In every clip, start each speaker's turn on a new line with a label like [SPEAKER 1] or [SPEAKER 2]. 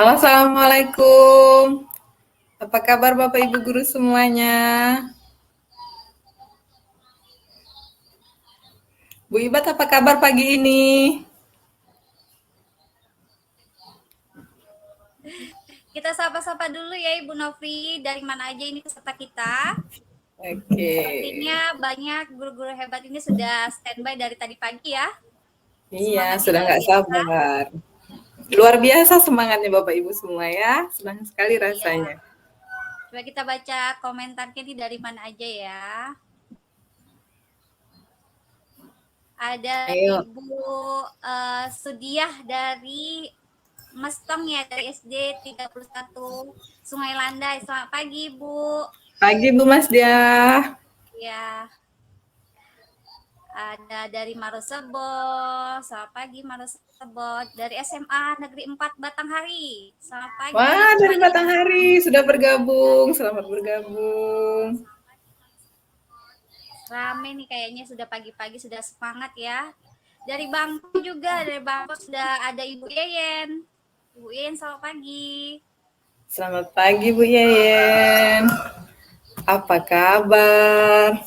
[SPEAKER 1] Halo, Assalamualaikum. Apa kabar Bapak Ibu Guru semuanya? Bu Ibat, apa kabar pagi ini?
[SPEAKER 2] Kita sapa-sapa dulu ya Ibu Novri, dari mana aja ini peserta kita.
[SPEAKER 1] Oke.
[SPEAKER 2] Sepertinya banyak guru-guru hebat ini sudah standby dari tadi pagi ya.
[SPEAKER 1] Iya,
[SPEAKER 2] Semangatnya
[SPEAKER 1] sudah
[SPEAKER 2] luar
[SPEAKER 1] nggak
[SPEAKER 2] biasa.
[SPEAKER 1] sabar. Luar biasa semangatnya Bapak Ibu semua ya. Senang sekali
[SPEAKER 2] Iya.
[SPEAKER 1] rasanya.
[SPEAKER 2] Coba kita baca komentarnya nih dari mana aja ya. Ada
[SPEAKER 1] Ayo.
[SPEAKER 2] Ibu Sudiah dari Mestong ya, dari SD 31 Sungai Landai. Selamat pagi Bu.
[SPEAKER 1] Pagi Bu Mas Dia.
[SPEAKER 2] Ya. Ada dari Marosebo, selamat pagi Marosebo. Dari SMA Negeri 4 Batanghari, selamat pagi
[SPEAKER 1] Wah, dari
[SPEAKER 2] semuanya.
[SPEAKER 1] Batanghari sudah bergabung. Selamat bergabung.
[SPEAKER 2] Rame nih kayaknya, sudah pagi-pagi sudah semangat ya. Dari Bangko juga, dari Bangko sudah ada Ibu Yeyen. Ibu Yeyen selamat pagi.
[SPEAKER 1] Selamat pagi Bu Yeyen. Apa kabar?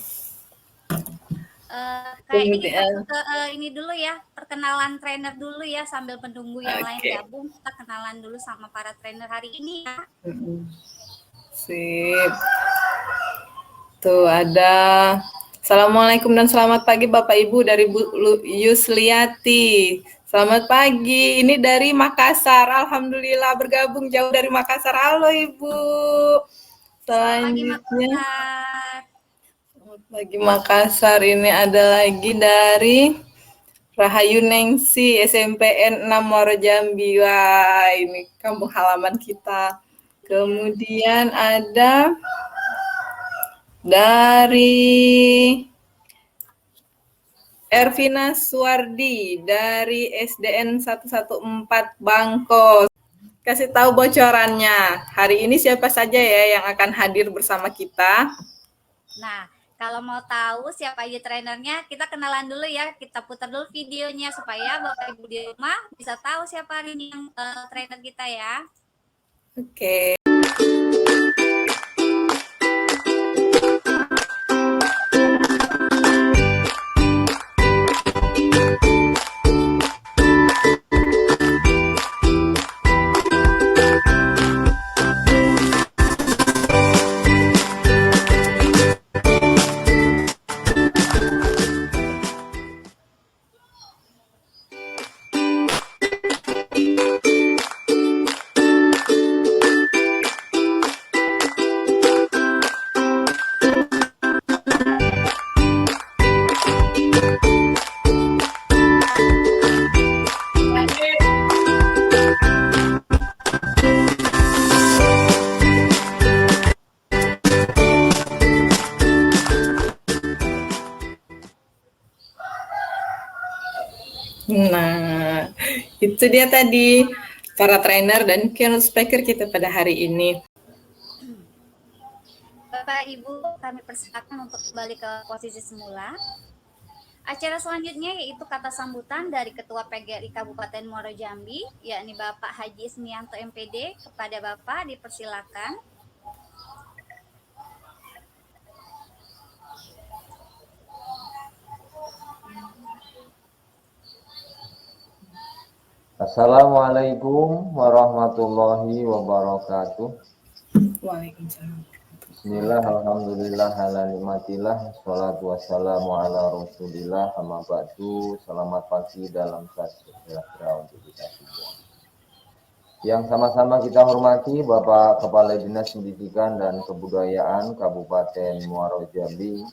[SPEAKER 2] Kayaknya kita
[SPEAKER 1] Kemudian,
[SPEAKER 2] ke ini dulu ya, perkenalan trainer dulu ya, sambil menunggu yang lain
[SPEAKER 1] oke.
[SPEAKER 2] gabung. Kita kenalan dulu sama para trainer hari ini ya.
[SPEAKER 1] Sip. Tuh ada. Assalamualaikum dan selamat pagi Bapak Ibu dari Bu Yusliati. Selamat pagi. Ini dari Makassar. Alhamdulillah bergabung jauh dari Makassar. Halo Ibu.
[SPEAKER 2] Selamat pagi
[SPEAKER 1] Selanjutnya,
[SPEAKER 2] Makassar.
[SPEAKER 1] selamat pagi Makassar. Ini ada lagi dari Rahayu Nengsi, SMPN 6 Muaro Jambi. Wah, ini kampung halaman kita.
[SPEAKER 2] Iya.
[SPEAKER 1] Kemudian ada dari Ervina Suwardi dari SDN 114 Bangkok. Kasih tahu bocorannya. Hari ini siapa saja ya yang akan hadir bersama kita?
[SPEAKER 2] Nah, kalau mau tahu siapa aja trainernya, kita kenalan dulu ya. Kita putar dulu videonya supaya Bapak Ibu di rumah bisa tahu siapa hari ini yang trainer kita ya.
[SPEAKER 1] Oke. Nah, itu dia tadi para trainer dan keynote speaker kita pada hari ini.
[SPEAKER 2] Bapak Ibu, kami persilakan untuk kembali ke posisi semula. Acara selanjutnya yaitu kata sambutan dari Ketua PGRI Kabupaten Muaro Jambi, yakni Bapak Haji Ismianto MPD. Kepada Bapak dipersilakan.
[SPEAKER 3] Assalamualaikum warahmatullahi wabarakatuh.
[SPEAKER 1] Waalaikumsalam.
[SPEAKER 3] Bismillah, alhamdulillah, ala nikmatillah, salatu wassalamu ala rasulillah, amma ba'du. Selamat pagi dalam sejahtera untuk kita semua. Yang sama-sama kita hormati Bapak Kepala Dinas Pendidikan dan Kebudayaan Kabupaten Muaro Jambi,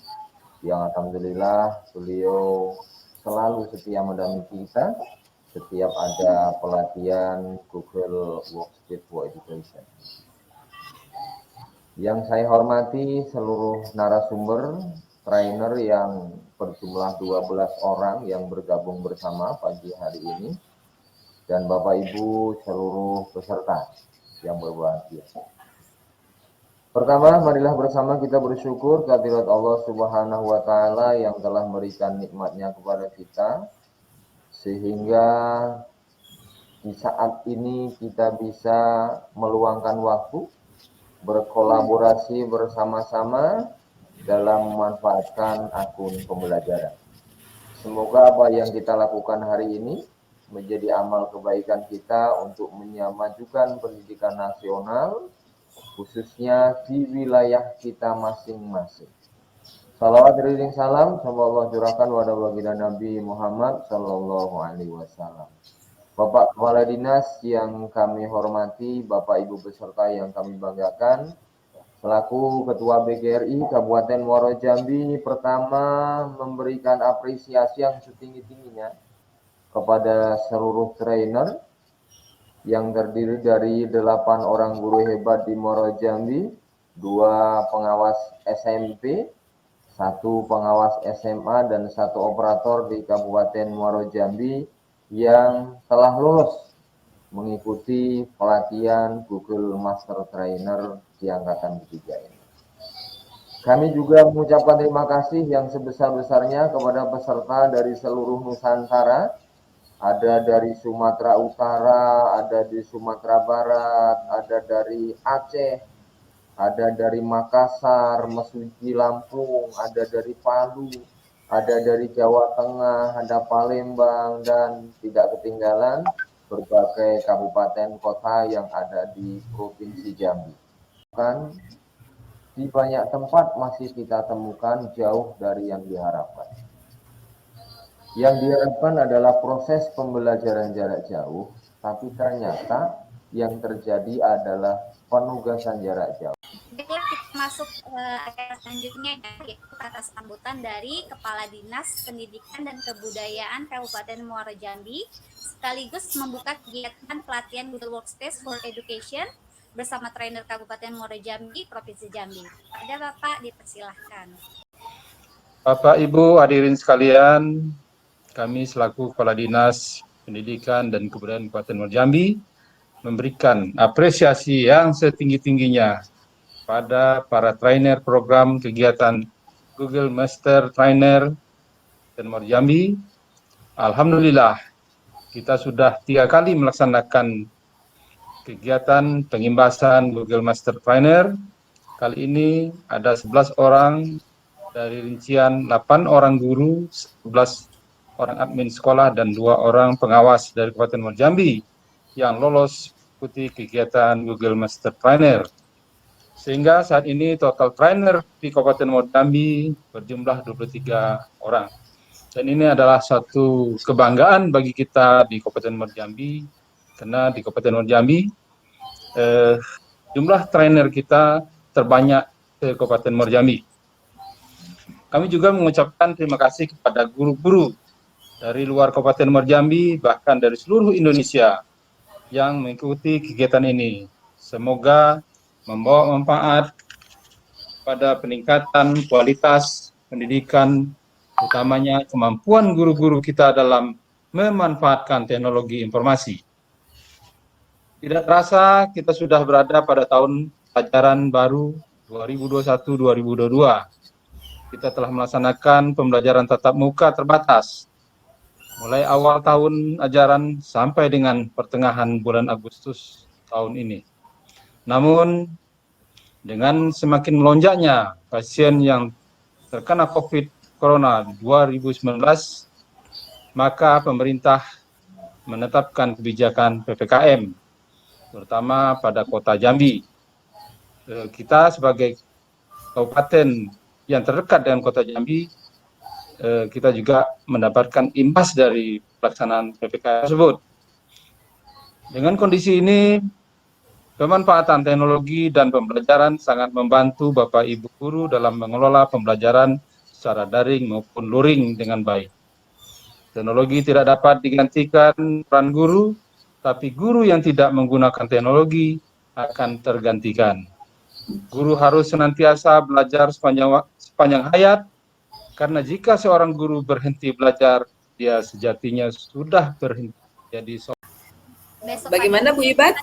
[SPEAKER 3] yang alhamdulillah beliau selalu setia mendampingi kita setiap ada pelatihan Google Workspace for Education. Yang saya hormati seluruh narasumber, trainer yang berjumlah 12 orang yang bergabung bersama pagi hari ini, dan Bapak Ibu seluruh peserta yang berbahagia. Pertama, marilah bersama kita bersyukur kehadirat Allah Subhanahu wa Ta'ala yang telah memberikan nikmatnya kepada kita, sehingga di saat ini kita bisa meluangkan waktu, berkolaborasi bersama-sama dalam memanfaatkan akun pembelajaran. Semoga apa yang kita lakukan hari ini menjadi amal kebaikan kita untuk menyamajukan pendidikan nasional, khususnya di wilayah kita masing-masing. Salawat beriring salam, semoga Allah curahkan pada baginda Nabi Muhammad Sallallahu Alaihi Wasallam. Bapak Kepala Dinas yang kami hormati, Bapak Ibu beserta yang kami banggakan, selaku Ketua BGRI Kabupaten Muaro Jambi, pertama memberikan apresiasi yang setinggi-tingginya kepada seluruh trainer yang terdiri dari 8 orang guru hebat di Muaro Jambi, 2 pengawas SMP, 1 pengawas SMA, dan 1 operator di Kabupaten Muaro Jambi yang telah lulus mengikuti pelatihan Google Master Trainer di angkatan ketiga ini. Kami juga mengucapkan terima kasih yang sebesar-besarnya kepada peserta dari seluruh Nusantara. Ada dari Sumatera Utara, ada di Sumatera Barat, ada dari Aceh, ada dari Makassar, Mesuji, Lampung, ada dari Palu, ada dari Jawa Tengah, ada Palembang, dan tidak ketinggalan berbagai kabupaten kota yang ada di Provinsi Jambi. Kan di banyak tempat masih kita temukan jauh dari yang diharapkan. Yang diharapkan adalah proses pembelajaran jarak jauh, tapi ternyata yang terjadi adalah penugasan jarak jauh.
[SPEAKER 2] Baiklah, kita masuk acara selanjutnya, yaitu kata sambutan dari Kepala Dinas Pendidikan dan Kebudayaan Kabupaten Muaro Jambi, sekaligus membuka kegiatan pelatihan Google Workspace for Education bersama trainer Kabupaten Muaro Jambi, Provinsi Jambi. Ada Bapak, dipersilahkan.
[SPEAKER 4] Bapak, Ibu, hadirin sekalian, kami selaku Kepala Dinas Pendidikan dan Kebudayaan Kabupaten Muaro Jambi memberikan apresiasi yang setinggi-tingginya pada para trainer program kegiatan Google Master Trainer dan Muaro Jambi. Alhamdulillah, kita sudah 3 kali melaksanakan kegiatan pengimbasan Google Master Trainer. Kali ini ada 11 orang dari rincian 8 orang guru, 11 orang admin sekolah, dan 2 orang pengawas dari Kabupaten Muaro Jambi yang lolos mengikuti kegiatan Google Master Trainer. Sehingga saat ini total trainer di Kabupaten Muaro Jambi berjumlah 23 orang. Dan ini adalah satu kebanggaan bagi kita di Kabupaten Muaro Jambi, karena di Kabupaten Muaro Jambi jumlah trainer kita terbanyak di Kabupaten Muaro Jambi. Kami juga mengucapkan terima kasih kepada guru-guru dari luar Kabupaten Muaro Jambi, bahkan dari seluruh Indonesia yang mengikuti kegiatan ini. Semoga membawa manfaat pada peningkatan kualitas pendidikan, utamanya kemampuan guru-guru kita dalam memanfaatkan teknologi informasi. Tidak terasa kita sudah berada pada tahun ajaran baru 2021-2022. Kita telah melaksanakan pembelajaran tatap muka terbatas mulai awal tahun ajaran sampai dengan pertengahan bulan Agustus tahun ini. Namun, dengan semakin melonjaknya pasien yang terkena COVID Corona 2019, maka pemerintah menetapkan kebijakan PPKM, terutama pada kota Jambi. Kita sebagai kabupaten yang terdekat dengan kota Jambi, kita juga mendapatkan imbas dari pelaksanaan PPKM tersebut. Dengan kondisi ini, pemanfaatan teknologi dan pembelajaran sangat membantu Bapak Ibu guru dalam mengelola pembelajaran secara daring maupun luring dengan baik. Teknologi tidak dapat digantikan peran guru, tapi guru yang tidak menggunakan teknologi akan tergantikan. Guru harus senantiasa belajar sepanjang hayat, karena jika seorang guru berhenti belajar, dia sejatinya sudah berhenti jadi seorang.
[SPEAKER 1] Bagaimana Bu Ibat?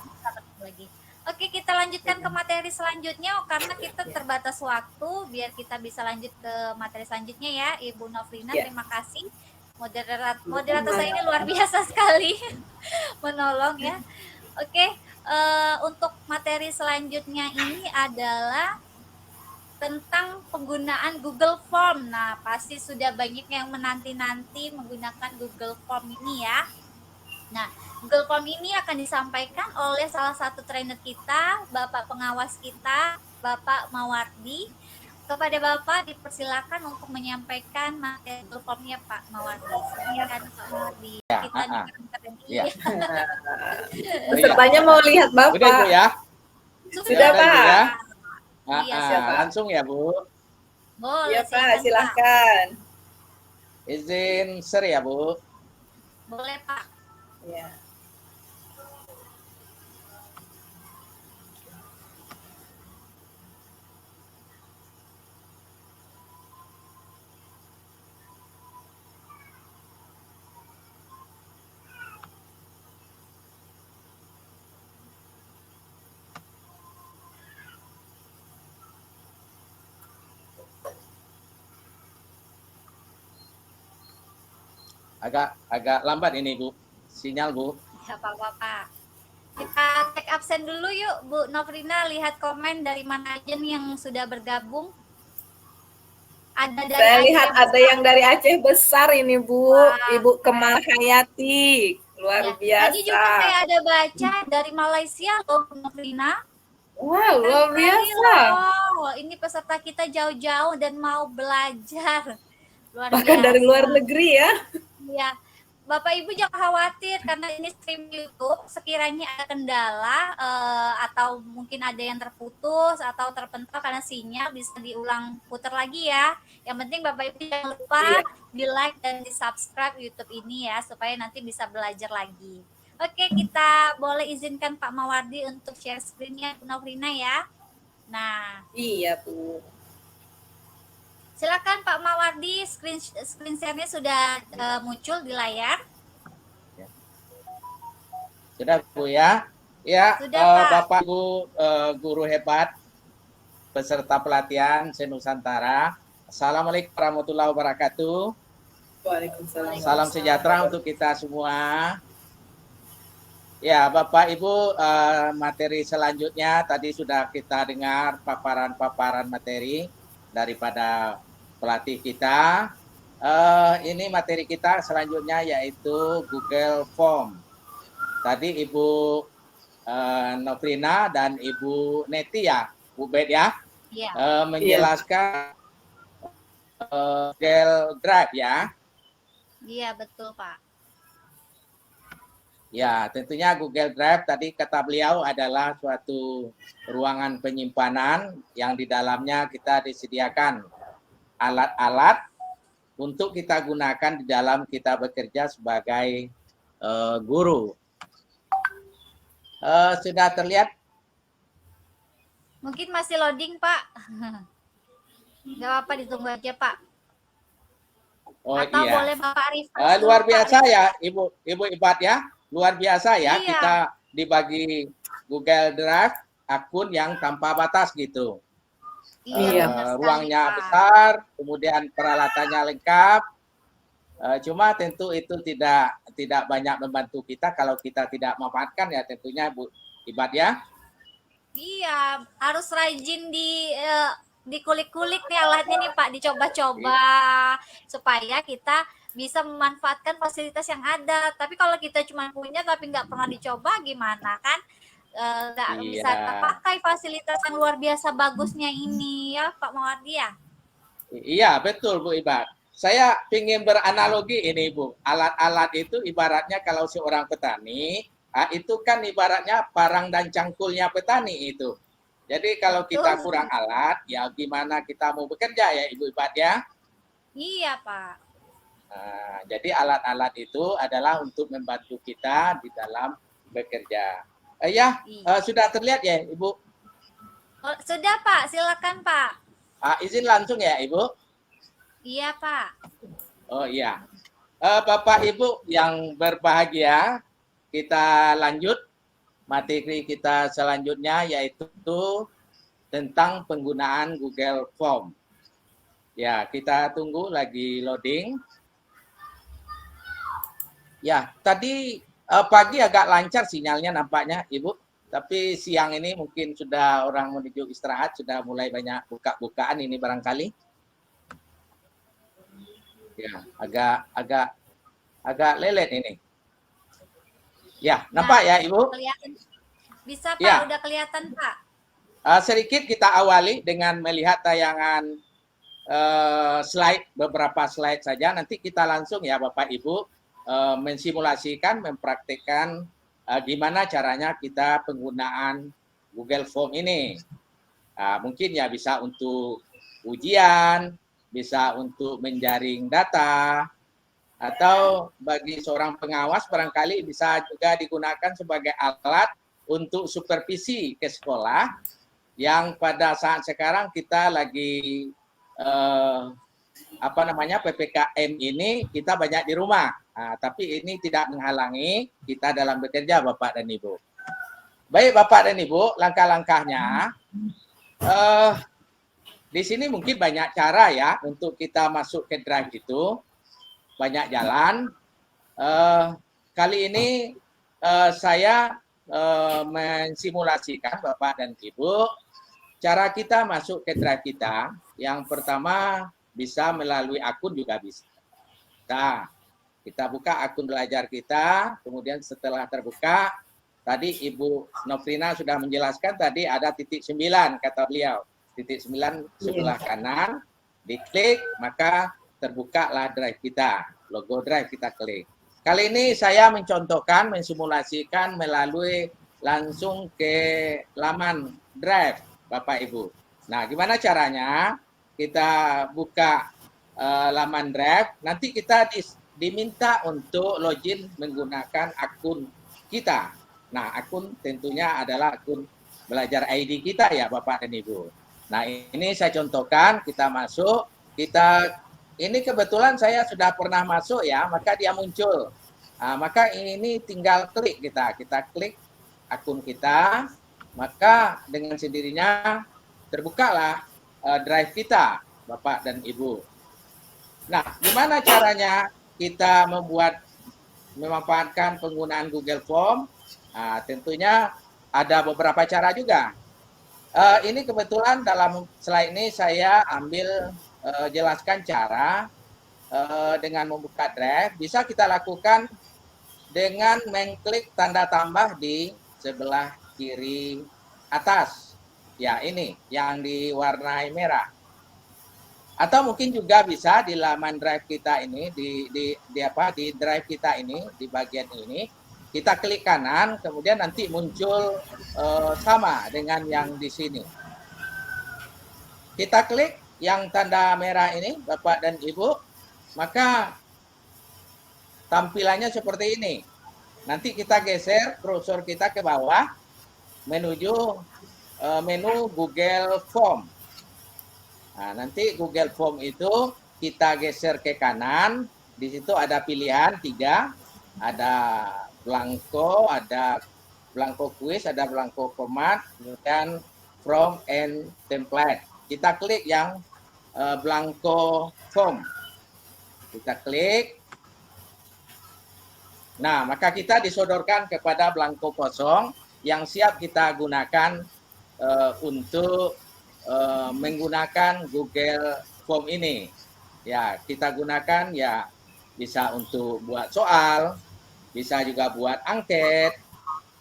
[SPEAKER 2] Oke, kita lanjutkan ke materi selanjutnya karena kita terbatas waktu, biar kita bisa lanjut ke materi selanjutnya ya, Ibu Novlina.
[SPEAKER 1] Ya.
[SPEAKER 2] Terima kasih. Moderator saya ini luar biasa sekali menolong ya. Oke, untuk materi selanjutnya ini adalah tentang penggunaan Google Form. Nah, pasti sudah banyak yang menanti-nanti menggunakan Google Form ini ya. Nah, Google Form ini akan disampaikan oleh salah satu trainer kita, Bapak pengawas kita, Bapak Mawardi. Kepada Bapak dipersilakan untuk menyampaikan materi Google Form-nya Pak Mawardi. Silakan Pak Mawardi.
[SPEAKER 3] Ya,
[SPEAKER 2] Kita dengarkan
[SPEAKER 3] ya.
[SPEAKER 1] Pesertanya mau lihat
[SPEAKER 3] Udah Bu
[SPEAKER 1] Bapak.
[SPEAKER 3] ya?
[SPEAKER 1] Sudah,
[SPEAKER 3] Ibu
[SPEAKER 1] Pak.
[SPEAKER 3] ya?
[SPEAKER 2] Iya,
[SPEAKER 1] siapa?
[SPEAKER 3] Langsung ya Bu.
[SPEAKER 2] Boleh,
[SPEAKER 1] Iya Pak, silakan.
[SPEAKER 3] Izin share ya Bu.
[SPEAKER 2] Boleh Pak.
[SPEAKER 1] Ya.
[SPEAKER 3] Agak lambat ini Bu. Sinyal Bu.
[SPEAKER 2] Ya Pak. Kita cek absen dulu yuk Bu Nofrina, lihat komen dari mana aja nih yang sudah bergabung. Ada dari
[SPEAKER 1] Saya
[SPEAKER 2] Aceh
[SPEAKER 1] lihat ada
[SPEAKER 2] Besar.
[SPEAKER 1] yang dari Aceh Besar ini Bu,
[SPEAKER 2] Wah,
[SPEAKER 1] Ibu Kemal Hayati. Luar
[SPEAKER 2] ya.
[SPEAKER 1] biasa.
[SPEAKER 2] Tadi juga saya ada baca dari Malaysia loh Bu Nofrina.
[SPEAKER 1] Wah, luar
[SPEAKER 2] Sekali
[SPEAKER 1] biasa.
[SPEAKER 2] loh. Ini peserta kita jauh-jauh dan mau belajar. Luar
[SPEAKER 1] Bahkan
[SPEAKER 2] biasa.
[SPEAKER 1] dari luar negeri ya.
[SPEAKER 2] Ya, Bapak Ibu jangan khawatir karena ini stream YouTube. Sekiranya ada kendala atau mungkin ada yang terputus atau terpental karena sinyal, bisa diulang putar lagi ya. Yang penting Bapak Ibu jangan lupa di like dan di subscribe YouTube ini ya supaya nanti bisa belajar lagi. Oke, kita boleh izinkan Pak Mawardi untuk share screen-nya Bu Nofrina ya. Nah,
[SPEAKER 1] Iya Bu.
[SPEAKER 2] silakan Pak Mawardi, screen share-nya sudah muncul di layar.
[SPEAKER 3] Sudah Bu ya? Ya,
[SPEAKER 2] Sudah, Pak.
[SPEAKER 3] Bapak Ibu guru hebat peserta pelatihan Senusantara. Assalamualaikum warahmatullahi wabarakatuh.
[SPEAKER 1] Waalaikumsalam.
[SPEAKER 3] Salam sejahtera untuk kita semua. Ya, Bapak Ibu, materi selanjutnya tadi sudah kita dengar paparan-paparan materi daripada pelatih kita. Ini materi kita selanjutnya yaitu Google Form. Tadi Ibu Nofrina dan Ibu Neti ya, Bu Bet ya, menjelaskan Google Drive ya.
[SPEAKER 2] Iya, betul Pak.
[SPEAKER 3] Ya, tentunya Google Drive tadi kata beliau adalah suatu ruangan penyimpanan yang di dalamnya kita disediakan alat-alat untuk kita gunakan di dalam kita bekerja sebagai guru. Sudah terlihat?
[SPEAKER 2] Mungkin masih loading Pak. Nggak apa-apa, ditunggu aja Pak.
[SPEAKER 3] Oh
[SPEAKER 2] atau
[SPEAKER 3] iya.
[SPEAKER 2] Boleh Bapak refresh
[SPEAKER 3] luar
[SPEAKER 2] dulu,
[SPEAKER 3] biasa
[SPEAKER 2] Pak.
[SPEAKER 3] Ya, Ibu Ibat ya. Luar biasa ya,
[SPEAKER 2] Iya.
[SPEAKER 3] kita dibagi Google Drive akun yang tanpa batas gitu.
[SPEAKER 2] Iya, benar sekali,
[SPEAKER 3] Ruangnya
[SPEAKER 2] Pak.
[SPEAKER 3] besar, kemudian peralatannya lengkap. Cuma tentu itu tidak banyak membantu kita kalau kita tidak memanfaatkan ya tentunya Bu Ibat ya.
[SPEAKER 2] Iya, harus rajin dikulik-kulik nih alatnya nih Pak, dicoba-coba supaya kita bisa memanfaatkan fasilitas yang ada. Tapi kalau kita cuma punya tapi nggak pernah dicoba gimana kan? Nggak bisa terpakai fasilitas yang luar biasa bagusnya ini ya Pak Mawardi ya.
[SPEAKER 3] Iya betul Bu Ibat. Saya ingin beranalogi ini Bu. Alat-alat itu ibaratnya kalau seorang petani, itu kan ibaratnya parang dan cangkulnya petani itu. Jadi kalau kita kurang alat, ya gimana kita mau bekerja ya Ibu Ibat ya?
[SPEAKER 2] Iya Pak.
[SPEAKER 3] Jadi alat-alat itu adalah untuk membantu kita di dalam bekerja. Sudah terlihat ya Ibu?
[SPEAKER 2] Sudah Pak, silakan Pak.
[SPEAKER 3] Izin langsung ya Ibu?
[SPEAKER 2] Iya Pak.
[SPEAKER 3] Oh iya. Bapak Ibu yang berbahagia, kita lanjut materi kita selanjutnya yaitu tentang penggunaan Google Form. Ya, kita tunggu lagi loading.
[SPEAKER 5] Ya, tadi pagi agak lancar sinyalnya nampaknya, Ibu. Tapi siang ini mungkin sudah orang menuju istirahat, sudah mulai banyak buka-bukaan ini barangkali. Ya, agak lelet ini. Ya, nampak ya, Ibu?
[SPEAKER 2] Kelihatan. Bisa, Pak,
[SPEAKER 5] Ya.
[SPEAKER 2] udah kelihatan, Pak.
[SPEAKER 5] Sedikit kita awali dengan melihat tayangan beberapa slide saja. Nanti kita langsung ya Bapak Ibu mensimulasikan, mempraktikkan gimana caranya kita penggunaan Google Form ini. Mungkin ya bisa untuk ujian, bisa untuk menjaring data, atau bagi seorang pengawas barangkali bisa juga digunakan sebagai alat untuk supervisi ke sekolah yang pada saat sekarang kita lagi PPKM ini kita banyak di rumah. Tapi ini tidak menghalangi kita dalam bekerja Bapak dan Ibu. Baik Bapak dan Ibu, langkah-langkahnya di sini mungkin banyak cara ya untuk kita masuk ke Drive itu. Banyak jalan. Kali ini saya mensimulasikan Bapak dan Ibu cara kita masuk ke Drive kita. Yang pertama bisa melalui akun juga bisa. Nah, kita buka akun belajar kita, kemudian setelah terbuka, tadi Ibu Nofrina sudah menjelaskan tadi ada titik 9 kata beliau. Titik 9 sebelah kanan, diklik maka terbukalah Drive kita. Logo Drive kita klik. Kali ini saya mencontohkan, mensimulasikan melalui langsung ke laman Drive, Bapak Ibu. Nah, gimana caranya? Kita buka laman Drive, nanti kita diminta untuk login menggunakan akun kita. Nah, akun tentunya adalah akun belajar ID kita ya, Bapak dan Ibu. Nah, ini saya contohkan, kita masuk, ini kebetulan saya sudah pernah masuk ya, maka dia muncul. Maka ini tinggal klik kita klik akun kita, maka dengan sendirinya terbukalah Drive kita, Bapak dan Ibu. Nah, gimana caranya kita memanfaatkan penggunaan Google Form? Tentunya ada beberapa cara juga. Ini kebetulan dalam slide ini saya ambil jelaskan cara dengan membuka Drive. Bisa kita lakukan dengan mengklik tanda tambah di sebelah kiri atas. Ya, ini yang diwarnai merah. Atau mungkin juga bisa di laman Drive kita ini, di Drive kita ini, di bagian ini, kita klik kanan, kemudian nanti muncul sama dengan yang di sini. Kita klik yang tanda merah ini, Bapak dan Ibu, maka tampilannya seperti ini. Nanti kita geser kursor kita ke bawah, menuju menu Google Form. Nah, nanti Google Form itu kita geser ke kanan, di situ ada pilihan 3, ada blanko, ada blanko quiz, ada blanko format, dan form and template. Kita klik yang blanko form. Kita klik. Nah, maka kita disodorkan kepada blanko kosong yang siap kita gunakan untuk menggunakan Google Form ini. Ya, kita gunakan ya bisa untuk buat soal, bisa juga buat angket,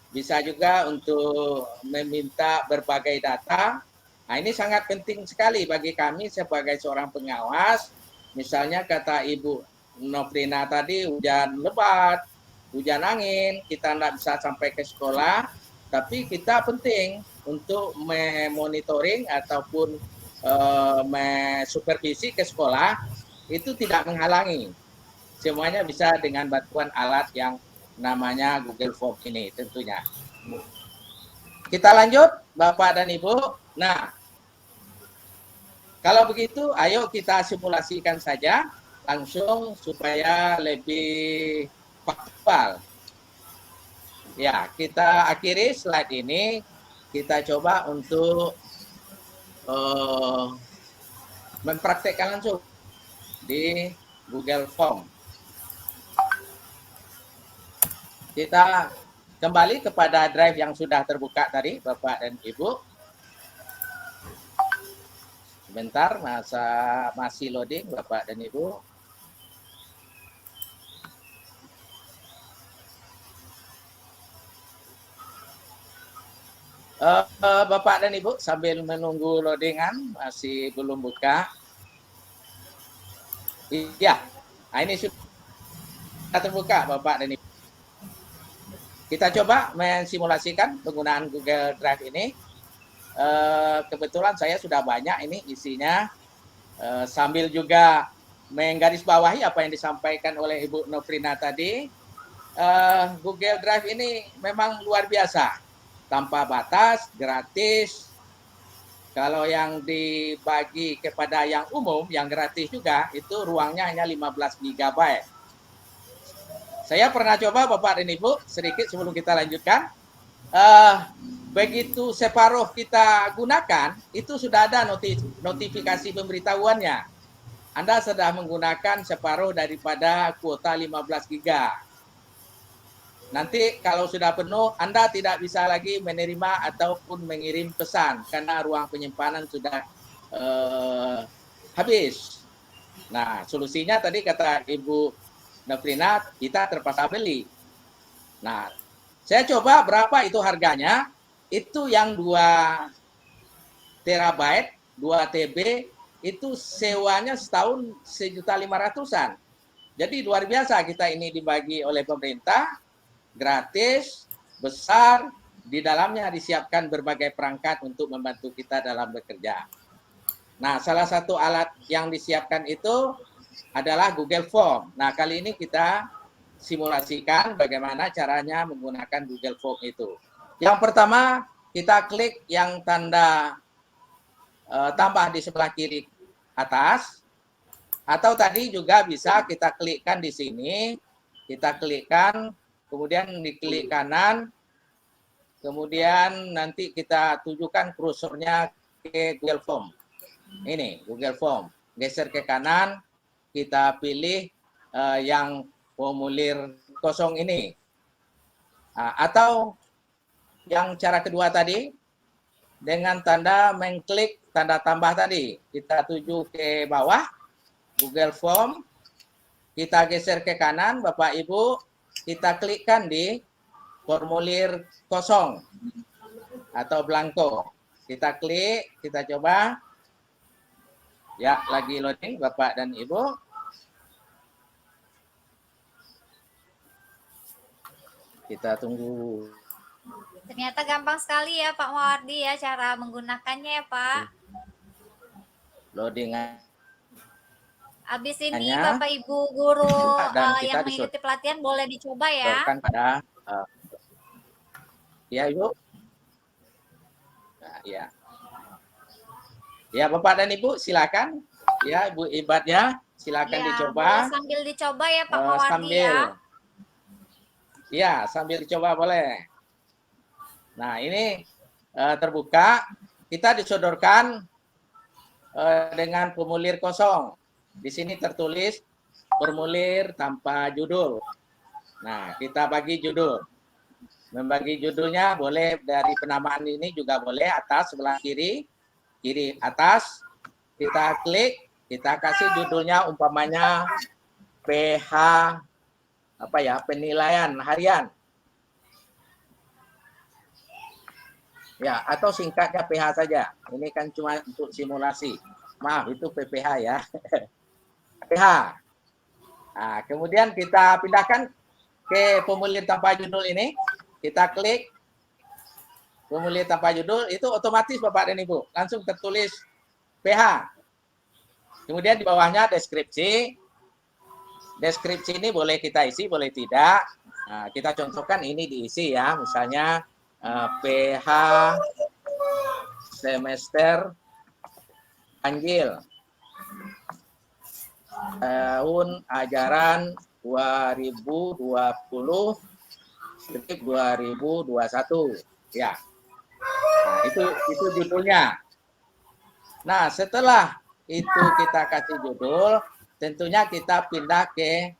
[SPEAKER 5] bisa juga untuk meminta berbagai data. Nah, ini sangat penting sekali bagi kami sebagai seorang pengawas. Misalnya kata Ibu Nofrina tadi, hujan lebat, hujan angin, kita tidak bisa sampai ke sekolah, tapi kita penting untuk memonitoring ataupun supervisi ke sekolah, itu tidak menghalangi. Semuanya bisa dengan bantuan alat yang namanya Google Form ini tentunya. Kita lanjut Bapak dan Ibu. Nah, kalau begitu ayo kita simulasikan saja langsung supaya lebih faktual. Ya, kita akhiri slide ini. Kita coba untuk mempraktekkan langsung di Google Form. Kita kembali kepada drive yang sudah terbuka tadi, Bapak dan Ibu. Sebentar, masih loading, Bapak dan Ibu. Bapak dan Ibu, sambil menunggu loadingan, masih belum buka. Iya, nah ini sudah terbuka, Bapak dan Ibu. Kita coba mensimulasikan penggunaan Google Drive ini. Kebetulan saya sudah banyak ini isinya, sambil juga menggarisbawahi apa yang disampaikan oleh Ibu Nofrina tadi. Google Drive ini memang luar biasa, tanpa batas, gratis. Kalau yang dibagi kepada yang umum, yang gratis juga, itu ruangnya hanya 15 GB. Saya pernah coba, Bapak dan Ibu, sedikit sebelum kita lanjutkan. Begitu separuh kita gunakan, itu sudah ada notifikasi pemberitahuannya. Anda sudah menggunakan separuh daripada kuota 15 GB. Nanti kalau sudah penuh, Anda tidak bisa lagi menerima ataupun mengirim pesan karena ruang penyimpanan sudah habis. Nah, solusinya tadi kata Ibu Nofrina, kita terpaksa beli. Nah, saya coba berapa itu harganya. Itu yang 2 terabyte, 2 TB, itu sewanya setahun 1.500.000-an. Jadi luar biasa kita ini dibagi oleh pemerintah, gratis, besar, di dalamnya disiapkan berbagai perangkat untuk membantu kita dalam bekerja. Nah, salah satu alat yang disiapkan itu adalah Google Form. Nah, kali ini kita simulasikan bagaimana caranya menggunakan Google Form itu. Yang pertama, kita klik yang tanda tambah di sebelah kiri atas, atau tadi juga bisa kita klikkan di sini, kita klikkan, kemudian diklik kanan, kemudian nanti kita tujukan kursornya ke Google Form. Ini Google Form, geser ke kanan, kita pilih yang formulir kosong ini. Atau yang cara kedua tadi, dengan tanda mengklik tanda tambah tadi, kita tuju ke bawah, Google Form, kita geser ke kanan, Bapak Ibu, kita klikkan di formulir kosong atau blanko. Kita klik, kita coba. Ya, lagi loading Bapak dan Ibu. Kita tunggu.
[SPEAKER 2] Ternyata gampang sekali ya Pak Mawardi ya cara menggunakannya ya Pak.
[SPEAKER 5] Loading.
[SPEAKER 2] Habis ini Bapak Ibu guru yang mengikuti pelatihan boleh dicoba ya.
[SPEAKER 5] Pada, ya Ibu. Nah, ya. Ya Bapak dan Ibu silakan. Ya Ibu Ibadnya silakan ya, dicoba.
[SPEAKER 2] Sambil dicoba ya Pak Mawardi ya.
[SPEAKER 5] Ya sambil dicoba boleh. Nah ini terbuka. Kita disodorkan dengan formulir kosong. Di sini tertulis formulir tanpa judul. Nah kita bagi judul. Membagi judulnya boleh dari penamaan ini juga boleh atas sebelah kiri. Kiri atas, kita klik, kita kasih judulnya umpamanya PH penilaian harian. Ya, atau singkatnya PH saja. Ini kan cuma untuk simulasi. Maaf, itu PPH ya. PH. Nah, kemudian kita pindahkan ke formulir tanpa judul ini. Kita klik formulir tanpa judul, itu otomatis Bapak dan Ibu langsung tertulis PH. Kemudian di bawahnya deskripsi. Deskripsi ini boleh kita isi, boleh tidak. Nah, kita contohkan ini diisi ya, misalnya PH semester ganjil tahun ajaran 2020-2021 ya. Nah, itu judulnya. Nah, setelah itu kita kasih judul, tentunya kita pindah ke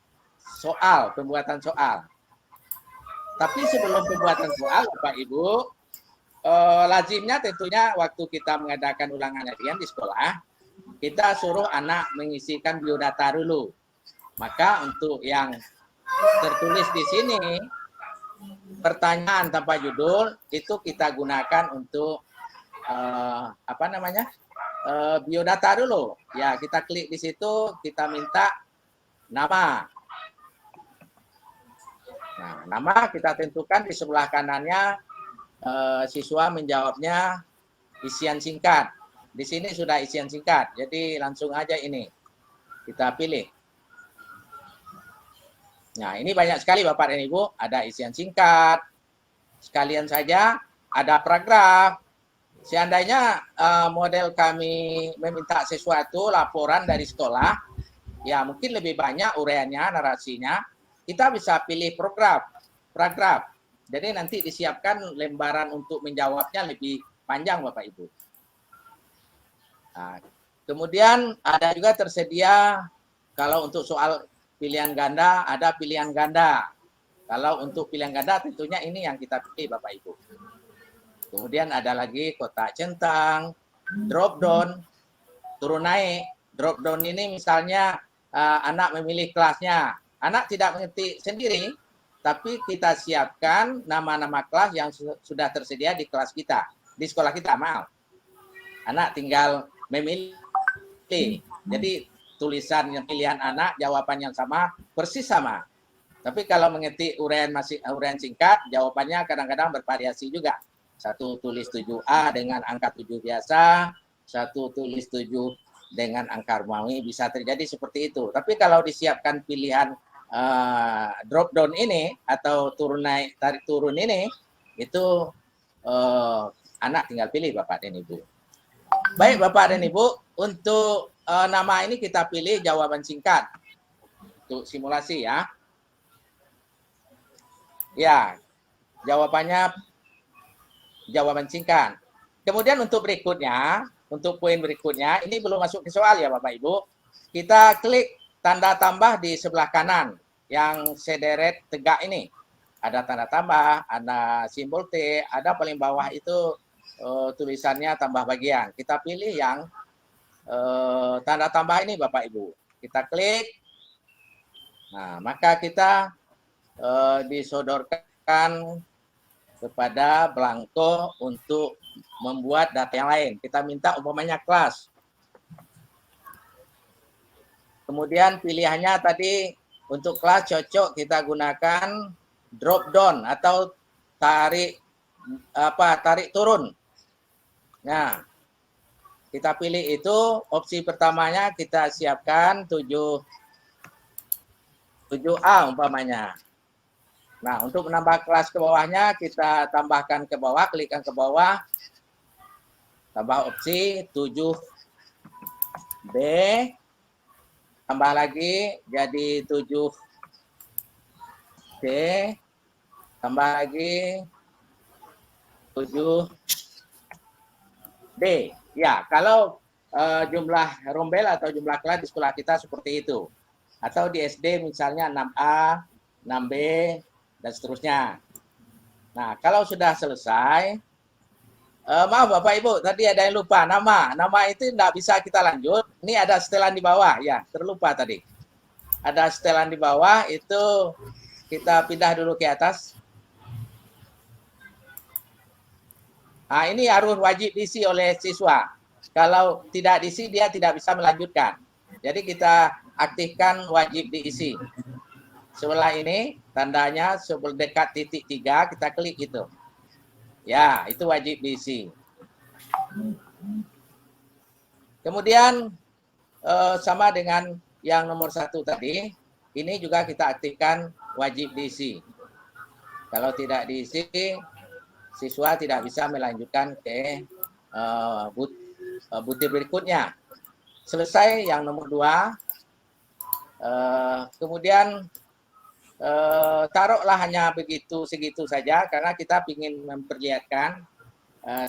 [SPEAKER 5] soal, pembuatan soal. Tapi sebelum pembuatan soal, Bapak Ibu, lazimnya tentunya waktu kita mengadakan ulangan harian di sekolah, kita suruh anak mengisikan biodata dulu. Maka untuk yang tertulis di sini, pertanyaan tanpa judul itu kita gunakan untuk biodata dulu. Ya, kita klik di situ, kita minta nama. Nah, nama kita tentukan di sebelah kanannya, siswa menjawabnya isian singkat. Di sini sudah isian singkat, jadi langsung aja ini kita pilih. Nah, ini banyak sekali Bapak dan Ibu, ada isian singkat, sekalian saja ada paragraf. Seandainya model kami meminta sesuatu, laporan dari sekolah, ya mungkin lebih banyak uraiannya, narasinya, kita bisa pilih paragraf. Jadi nanti disiapkan lembaran untuk menjawabnya lebih panjang Bapak Ibu. Nah, kemudian ada juga tersedia kalau untuk soal pilihan ganda, ada pilihan ganda. Kalau untuk pilihan ganda tentunya ini yang kita pilih Bapak Ibu. Kemudian ada lagi kotak centang, drop down, turun naik. Drop down ini misalnya anak memilih kelasnya. Anak tidak mengetik sendiri, tapi kita siapkan nama-nama kelas yang sudah tersedia di kelas kita, di sekolah kita, maaf. Anak tinggal memilih. Jadi tulisan yang pilihan anak, jawaban yang sama, persis sama. Tapi kalau mengetik uraian singkat, jawabannya kadang-kadang bervariasi juga. Satu tulis 7A dengan angka 7 biasa, satu tulis 7 dengan angka Romawi, bisa terjadi seperti itu. Tapi kalau disiapkan pilihan drop down ini atau turun naik tarik turun ini, itu anak tinggal pilih Bapak dan Ibu. Baik Bapak dan Ibu, untuk nama ini kita pilih jawaban singkat untuk simulasi ya. Ya, jawabannya jawaban singkat. Kemudian untuk berikutnya, untuk poin berikutnya, ini belum masuk ke soal ya Bapak Ibu. Kita klik tanda tambah di sebelah kanan yang sederet tegak ini. Ada tanda tambah, ada simbol T, ada paling bawah itu tulisannya tambah bagian. Kita pilih yang tanda tambah ini Bapak Ibu. Kita klik. Nah, maka kita disodorkan kepada belangko untuk membuat data yang lain. Kita minta umpamanya kelas. Kemudian pilihannya tadi untuk kelas cocok kita gunakan drop down atau tarik turun. Nah, kita pilih itu, opsi pertamanya kita siapkan 7A umpamanya. Nah, untuk menambah kelas ke bawahnya kita tambahkan ke bawah, klikkan ke bawah. Tambah opsi 7B. Tambah lagi jadi 7C, tambah lagi 7D. Ya, kalau jumlah rombel atau jumlah kelas di sekolah kita seperti itu. Atau di SD misalnya 6A, 6B, dan seterusnya. Nah, kalau sudah selesai, maaf Bapak Ibu, tadi ada yang lupa nama. Nama itu tidak bisa kita lanjut. Ini ada setelan di bawah, ya terlupa tadi. Ada setelan di bawah, itu kita pindah dulu ke atas. Nah, ini harus wajib diisi oleh siswa. Kalau tidak diisi, dia tidak bisa melanjutkan. Jadi kita aktifkan wajib diisi. Sebelah ini, tandanya sebelah dekat titik 3, kita klik itu. Ya, itu wajib diisi. Kemudian sama dengan yang nomor 1 tadi, ini juga kita aktifkan wajib diisi. Kalau tidak diisi, siswa tidak bisa melanjutkan ke butir berikutnya. Selesai yang nomor 2. Kemudian taruhlah hanya segitu saja karena kita ingin memperlihatkan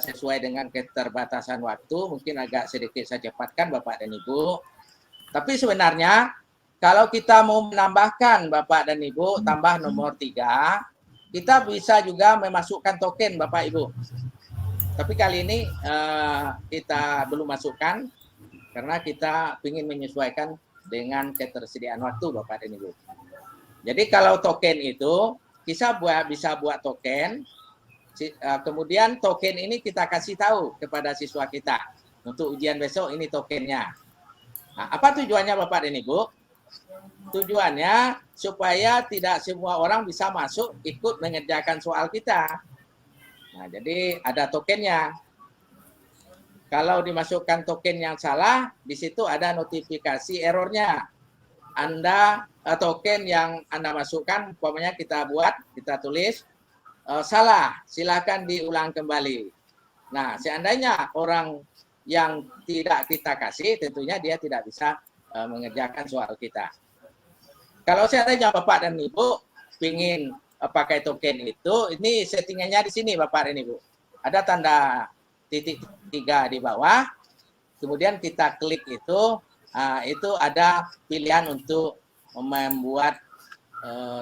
[SPEAKER 5] sesuai dengan keterbatasan waktu, mungkin agak sedikit saya cepatkan Bapak dan Ibu. Tapi sebenarnya kalau kita mau menambahkan Bapak dan Ibu tambah nomor 3, kita bisa juga memasukkan token Bapak Ibu. Tapi kali ini kita belum masukkan karena kita ingin menyesuaikan dengan ketersediaan waktu Bapak dan Ibu. Jadi kalau token itu bisa buat token, kemudian token ini kita kasih tahu kepada siswa kita untuk ujian besok ini tokennya. Nah, apa tujuannya Bapak dan Ibu? Tujuannya supaya tidak semua orang bisa masuk ikut mengerjakan soal kita. Nah, jadi ada tokennya. Kalau dimasukkan token yang salah, di situ ada notifikasi errornya. Anda token yang Anda masukkan, umpamanya kita tulis salah, silakan diulang kembali. Nah, seandainya orang yang tidak kita kasih, tentunya dia tidak bisa mengerjakan soal kita. Kalau seandainya Bapak dan Ibu ingin pakai token itu, ini settingannya di sini Bapak dan Ibu. Ada tanda titik 3 di bawah, kemudian kita klik itu ada pilihan untuk membuat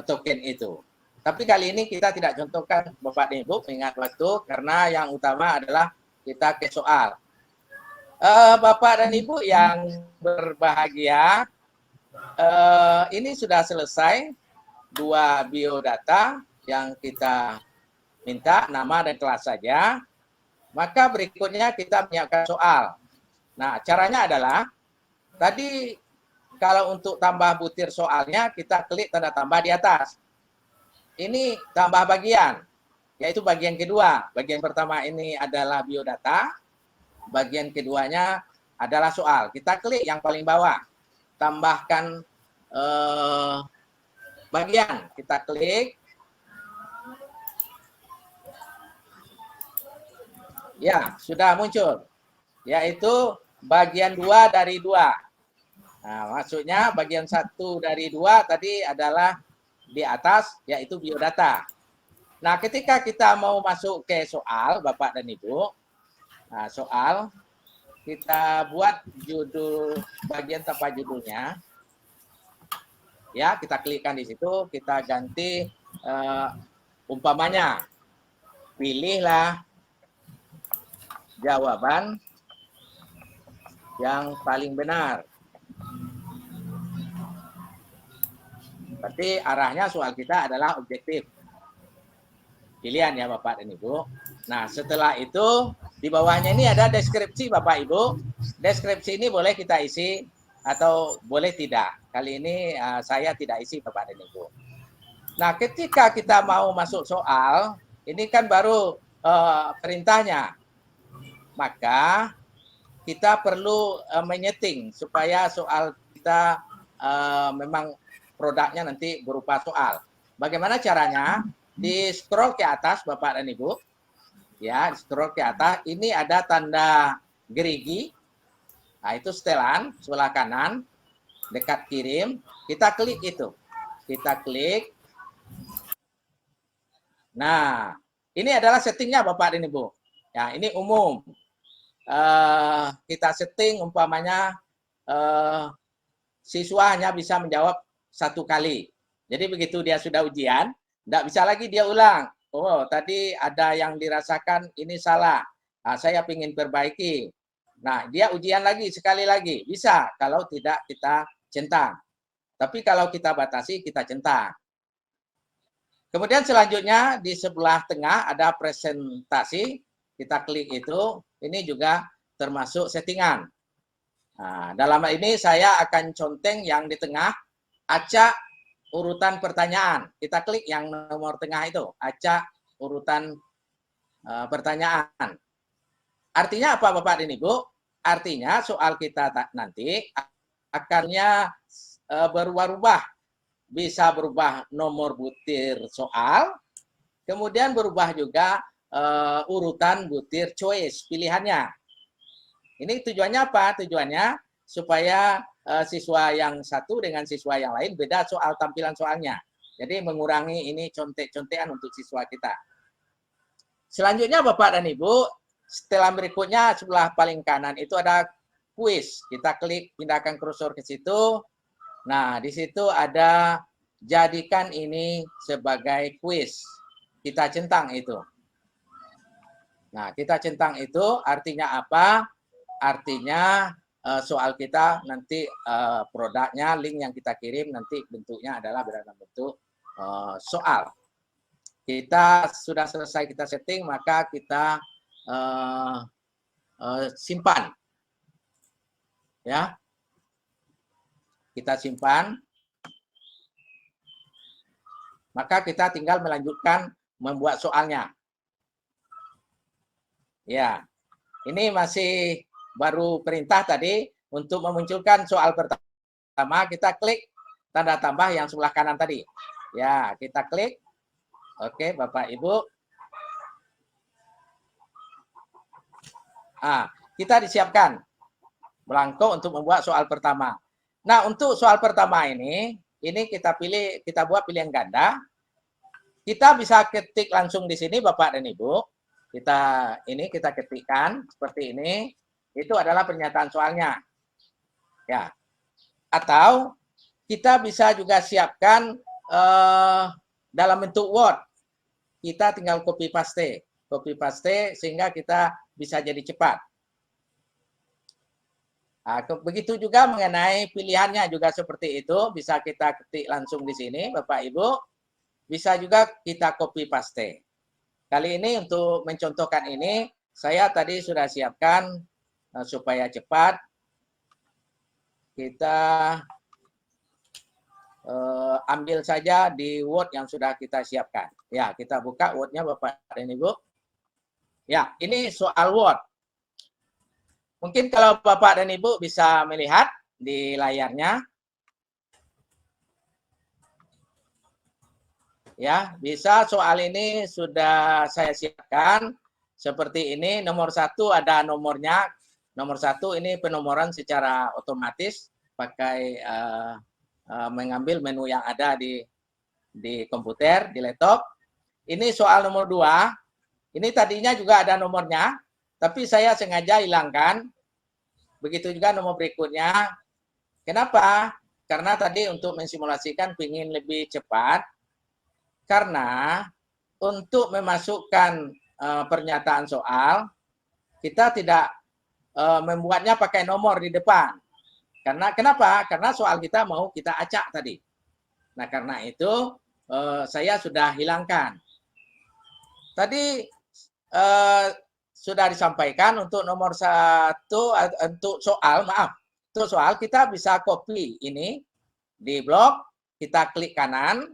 [SPEAKER 5] token itu. Tapi kali ini kita tidak contohkan Bapak dan Ibu, ingat waktu, karena yang utama adalah kita ke soal. Bapak dan Ibu yang berbahagia, ini sudah selesai 2 biodata yang kita minta, nama dan kelas saja. Maka berikutnya kita menyiapkan soal. Nah, caranya adalah, tadi kalau untuk tambah butir soalnya, kita klik tanda tambah di atas. Ini tambah bagian, yaitu bagian kedua. Bagian pertama ini adalah biodata, bagian keduanya adalah soal. Kita klik yang paling bawah, tambahkan bagian. Kita klik. Ya, sudah muncul. Yaitu bagian 2 dari 2. Nah, maksudnya bagian 1 dari 2 tadi adalah di atas, yaitu biodata. Nah, ketika kita mau masuk ke soal, Bapak dan Ibu, nah, soal, kita buat judul bagian tanpa judulnya. Ya, kita klikkan di situ, kita ganti umpamanya, pilihlah jawaban yang paling benar. Berarti arahnya soal kita adalah objektif. Pilihan ya Bapak dan Ibu. Nah, setelah itu di bawahnya ini ada deskripsi Bapak Ibu. Deskripsi ini boleh kita isi atau boleh tidak. Kali ini saya tidak isi Bapak dan Ibu. Nah, ketika kita mau masuk soal, ini kan baru perintahnya. Maka kita perlu menyeting supaya soal kita memang produknya nanti berupa soal. Bagaimana caranya? Di scroll ke atas Bapak dan Ibu. Ya, scroll ke atas. Ini ada tanda gerigi. Nah, itu setelan sebelah kanan dekat kirim. Kita klik itu. Kita klik. Nah, ini adalah settingnya Bapak dan Ibu. Ya, ini umum. Kita setting umpamanya siswa hanya bisa menjawab 1 kali. Jadi begitu dia sudah ujian, tidak bisa lagi dia ulang. Oh, tadi ada yang dirasakan ini salah. Nah, saya ingin perbaiki. Nah, dia ujian lagi sekali lagi. Bisa, kalau tidak kita centang. Tapi kalau kita batasi, kita centang. Kemudian selanjutnya di sebelah tengah ada presentasi. Kita klik itu, ini juga termasuk settingan. Nah, dalam hal ini saya akan conteng yang di tengah, acak urutan pertanyaan. Kita klik yang nomor tengah itu, acak urutan pertanyaan. Artinya apa Bapak dan Ibu? Artinya soal kita nanti akarnya berubah-ubah. Bisa berubah nomor butir soal, kemudian berubah juga urutan butir choice, pilihannya. Ini tujuannya apa? Tujuannya supaya siswa yang satu dengan siswa yang lain beda soal tampilan soalnya. Jadi mengurangi ini contek-contekan untuk siswa kita. Selanjutnya Bapak dan Ibu, setelah berikutnya sebelah paling kanan itu ada kuis. Kita klik pindahkan kursor ke situ. Nah, di situ ada jadikan ini sebagai kuis. kita centang itu. Nah, kita centang itu artinya apa? Artinya soal kita nanti produknya, link yang kita kirim nanti bentuknya adalah dalam bentuk soal. Kita sudah selesai kita setting, maka kita simpan. Ya. Kita simpan. Maka kita tinggal melanjutkan membuat soalnya. Ya. Ini masih baru perintah tadi untuk memunculkan soal pertama, kita klik tanda tambah yang sebelah kanan tadi. Ya, kita klik. Oke, Bapak Ibu. Kita disiapkan blanko untuk membuat soal pertama. Nah, untuk soal pertama ini kita pilih, kita buat pilihan ganda. Kita bisa ketik langsung di sini, Bapak dan Ibu. Kita ketikkan seperti ini. Itu adalah pernyataan soalnya. Ya. Atau kita bisa juga siapkan dalam bentuk Word. Kita tinggal copy paste sehingga kita bisa jadi cepat. Nah, begitu juga mengenai pilihannya juga seperti itu, bisa kita ketik langsung di sini, Bapak Ibu. Bisa juga kita copy paste. Kali ini untuk mencontohkan ini, saya tadi sudah siapkan supaya cepat. Kita ambil saja di Word yang sudah kita siapkan. Ya, kita buka Word-nya Bapak dan Ibu. Ya, ini soal Word. Mungkin kalau Bapak dan Ibu bisa melihat di layarnya. Ya, bisa soal ini sudah saya siapkan seperti ini. Nomor 1 ada nomornya. Nomor 1 ini penomoran secara otomatis pakai mengambil menu yang ada di komputer, di laptop. Ini soal nomor 2. Ini tadinya juga ada nomornya, tapi saya sengaja hilangkan. Begitu juga nomor berikutnya. Kenapa? Karena tadi untuk mensimulasikan ingin lebih cepat. Karena untuk memasukkan pernyataan soal, kita tidak membuatnya pakai nomor di depan. Karena kenapa? Karena soal kita mau kita acak tadi. Nah, karena itu saya sudah hilangkan. Tadi sudah disampaikan untuk nomor 1, untuk soal, untuk soal kita bisa copy ini di blok, kita klik kanan,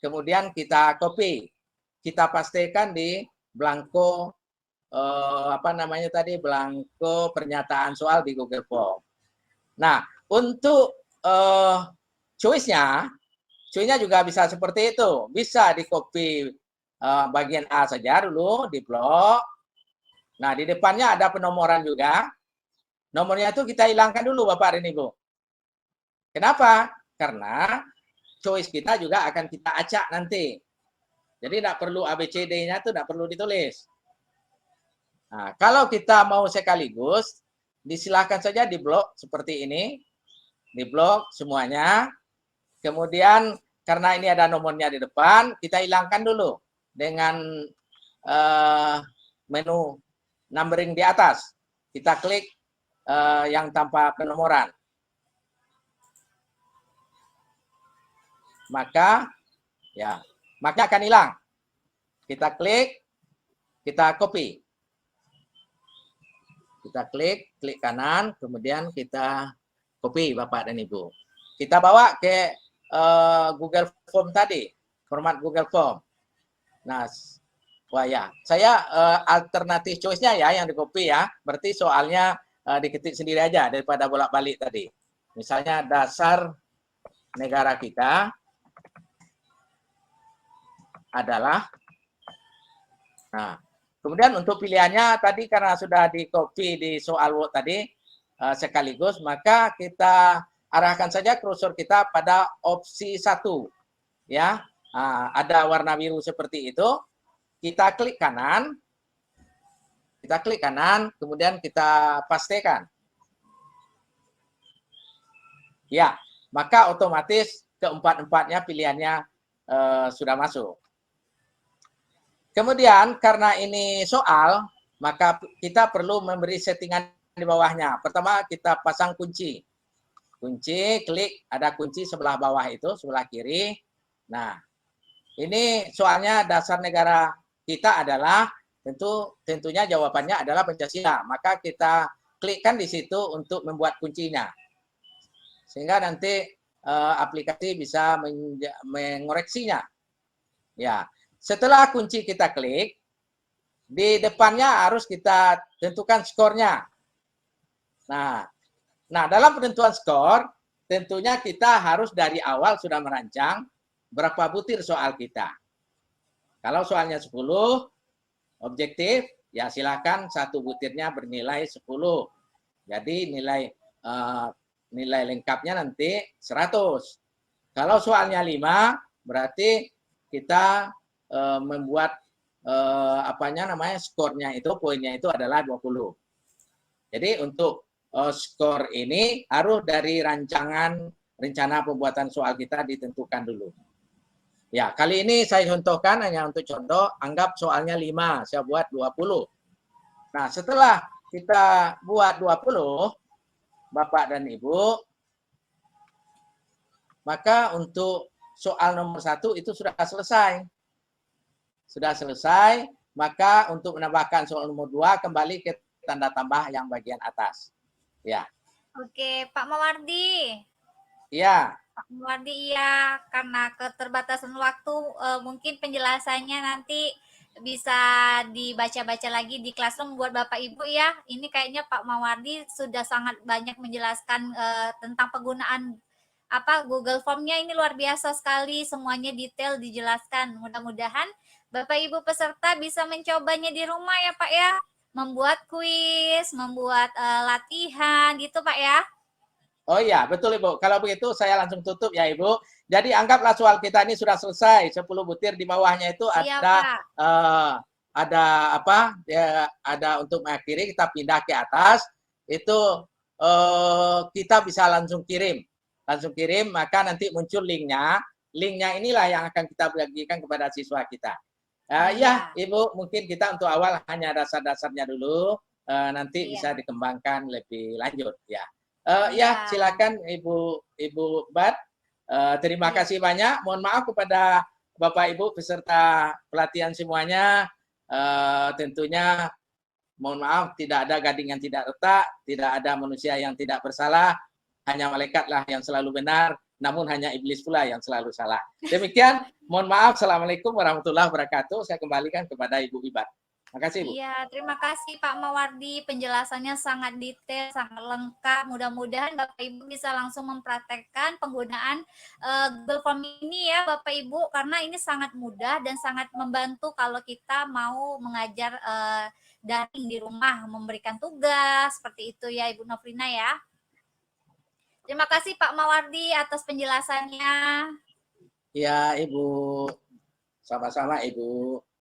[SPEAKER 5] kemudian kita copy, kita pastikan di blanko blanko pernyataan soal di Google Form. Nah, untuk choice-nya juga bisa seperti itu, bisa di copy bagian A saja dulu di blok. Nah, di depannya ada penomoran juga. Nomornya itu kita hilangkan dulu Bapak dan Ibu. Kenapa? Karena choice kita juga akan kita acak nanti. Jadi tidak perlu ABCD-nya itu tidak perlu ditulis. Nah, kalau kita mau sekaligus, disilakan saja di blok seperti ini. Di blok semuanya. Kemudian karena ini ada nomornya di depan, kita hilangkan dulu dengan menu numbering di atas. Kita klik yang tanpa penomoran. Maka akan hilang. Kita klik, kita copy. Kita klik kanan, kemudian kita copy Bapak dan Ibu. Kita bawa ke Google Form tadi, format Google Form. Nah, saya alternatif choice-nya ya yang di copy ya. Berarti soalnya diketik sendiri aja daripada bolak-balik tadi. Misalnya dasar negara kita adalah, nah, kemudian untuk pilihannya tadi karena sudah di copy di soal Word tadi sekaligus, maka kita arahkan saja kursor kita pada opsi 1 ya. Ada warna biru seperti itu, kita klik kanan, kemudian kita pastikan ya, maka otomatis keempat-empatnya pilihannya sudah masuk. Kemudian karena ini soal, maka kita perlu memberi settingan di bawahnya. Pertama kita pasang kunci. Kunci, klik, ada kunci sebelah bawah itu, sebelah kiri. Nah, ini soalnya dasar negara kita adalah tentunya jawabannya adalah Pancasila. Maka kita klikkan di situ untuk membuat kuncinya. Sehingga nanti aplikasi bisa mengoreksinya. Ya, setelah kunci kita klik, di depannya harus kita tentukan skornya. Nah, dalam penentuan skor, tentunya kita harus dari awal sudah merancang berapa butir soal kita. Kalau soalnya 10, objektif, ya silakan satu butirnya bernilai 10. Jadi nilai lengkapnya nanti 100. Kalau soalnya 5, berarti kita membuat skornya itu, poinnya itu adalah 20. Jadi untuk skor ini harus dari rencana pembuatan soal kita ditentukan dulu. Ya, kali ini saya contohkan hanya untuk contoh, anggap soalnya 5, saya buat 20. Nah, setelah kita buat 20, Bapak dan Ibu, maka untuk soal nomor 1 itu sudah selesai. Sudah selesai, maka untuk menambahkan soal nomor 2 kembali ke tanda tambah yang bagian atas. Ya.
[SPEAKER 2] Oke, Pak Mawardi.
[SPEAKER 5] Ya.
[SPEAKER 2] Pak Mawardi, iya, karena keterbatasan waktu mungkin penjelasannya nanti bisa dibaca-baca lagi di Classroom buat Bapak Ibu ya. Ini kayaknya Pak Mawardi sudah sangat banyak menjelaskan tentang penggunaan Google Form-nya, ini luar biasa sekali, semuanya detail dijelaskan. Mudah-mudahan Bapak Ibu peserta bisa mencobanya di rumah ya Pak ya, membuat kuis, membuat latihan gitu Pak ya.
[SPEAKER 5] Oh iya, betul Ibu. Kalau begitu saya langsung tutup ya Ibu. Jadi anggaplah soal kita ini sudah selesai. 10 butir di bawahnya itu ada untuk mengakhiri, kita pindah ke atas. Itu kita bisa langsung kirim. Maka nanti muncul linknya. Linknya inilah yang akan kita bagikan kepada siswa kita. Ya, Ibu, mungkin kita untuk awal hanya dasar-dasarnya dulu. Nanti bisa dikembangkan lebih lanjut ya. Ya, silakan Ibu Bat. Terima kasih banyak. Mohon maaf kepada Bapak Ibu peserta pelatihan semuanya. Tentunya mohon maaf, tidak ada gading yang tidak retak, tidak ada manusia yang tidak bersalah, hanya malaikatlah yang selalu benar, namun hanya iblis pula yang selalu salah. Demikian, mohon maaf. Assalamualaikum warahmatullahi wabarakatuh. Saya kembalikan kepada Ibu Ibat. Terima kasih, Bu.
[SPEAKER 2] Iya, terima kasih Pak Mawardi. Penjelasannya sangat detail, sangat lengkap. Mudah-mudahan Bapak Ibu bisa langsung mempraktekkan penggunaan Google Form ini ya Bapak Ibu, karena ini sangat mudah dan sangat membantu kalau kita mau mengajar daring di rumah, memberikan tugas, seperti itu ya Ibu Nofrina ya. Terima kasih Pak Mawardi atas penjelasannya.
[SPEAKER 5] Ya, Ibu. Sama-sama, Ibu.